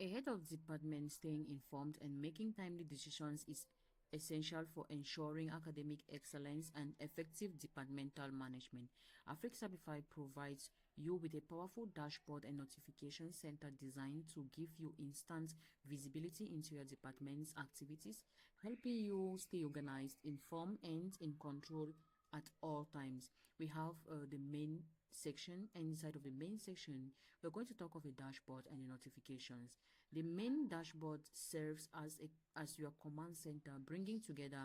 A head of department staying informed and making timely decisions is essential for ensuring academic excellence and effective departmental management. AfrikSabify provides you with a powerful dashboard and notification center designed to give you instant visibility into your department's activities, helping you stay organized, informed, and in control at all times. We have the main section, and inside of the main section we're going to talk of a dashboard and the notifications. The main dashboard serves as your command center, bringing together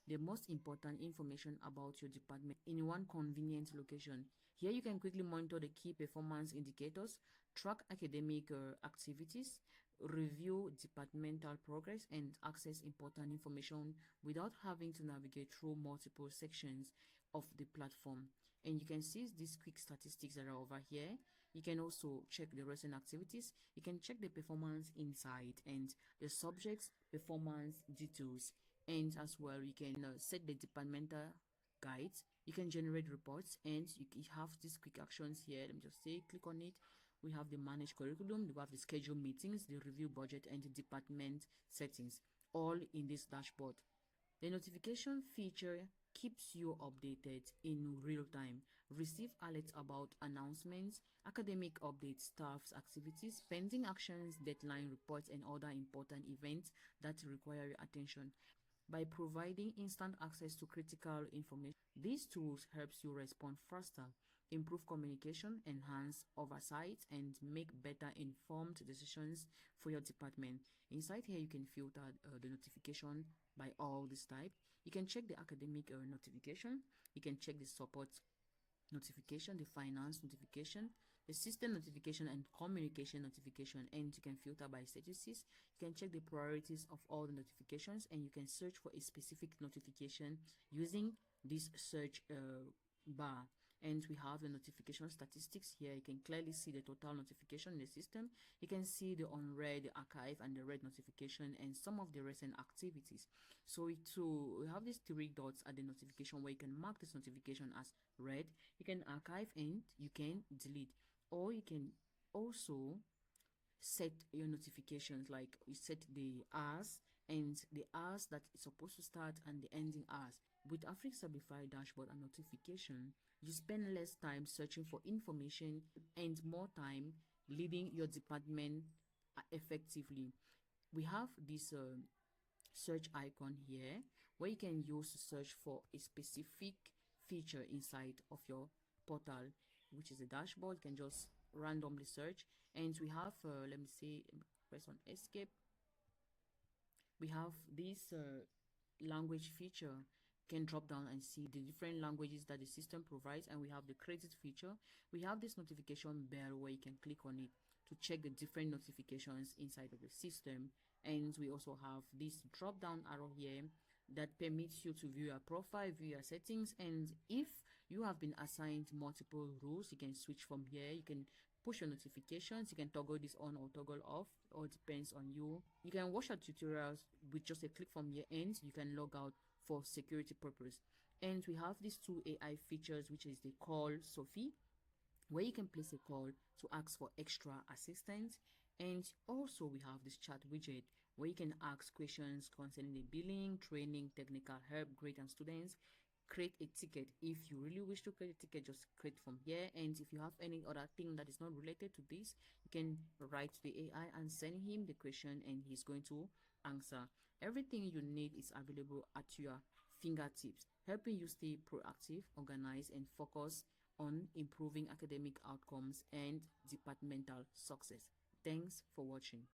the most important information about your department in one convenient location. Here you can quickly monitor the key performance indicators, track academic activities, review departmental progress, and access important information without having to navigate through multiple sections of the platform. And you can see these quick statistics that are over here. You can also check the recent activities. You can check the performance inside and the subjects performance details, and as well you can set the departmental guides. You can generate reports, and you have these quick actions here. Let me just say click on it. We have the manage curriculum, we have the schedule meetings, the review budget, and the department settings, all in this dashboard. The notification feature keeps you updated in real time. Receive alerts about announcements, academic updates, staff's activities, pending actions, deadline reports, and other important events that require your attention. By providing instant access to critical information, these tools helps you respond faster, improve communication, enhance oversight, and make better informed decisions for your department. Inside here, you can filter the notification by all this type. You can check the academic notification. You can check the support notification, the finance notification, the system notification, and communication notification, and you can filter by statuses. You can check the priorities of all the notifications, and you can search for a specific notification using this search bar. And we have the notification statistics here. You can clearly see the total notification in the system. You can see the unread, the archive, and the read notification, and some of the recent activities. So we have these three dots at the notification where you can mark this notification as read. You can archive and you can delete, or you can also set your notifications, like you set the hours and the hours that it's supposed to start and the ending hours. With AfrikSabify dashboard and notification, you spend less time searching for information and more time leading your department effectively. We have this search icon here where you can use to search for a specific feature inside of your portal, which is a dashboard. You can just randomly search, and we have let me see, press on escape. We have this language feature. You can drop down and see the different languages that the system provides, and we have the credit feature. We have this notification bell where you can click on it to check the different notifications inside of the system, and we also have this drop down arrow here that permits you to view your profile, view your settings, and if you have been assigned multiple roles, you can switch from here. You can push your notifications, you can toggle this on or toggle off, or it depends on you. You can watch our tutorials with just a click from here, and you can log out for security purpose. And we have these two AI features, which is the call Sophie, where you can place a call to ask for extra assistance, and also we have this chat widget where you can ask questions concerning the billing, training, technical help, grade, and students. Create a ticket. If you really wish to create a ticket, just create from here, and if you have any other thing that is not related to this, you can write to the AI and send him the question, and he's going to answer. Everything you need is available at your fingertips, helping you stay proactive, organized, and focused on improving academic outcomes and departmental success. Thanks for watching.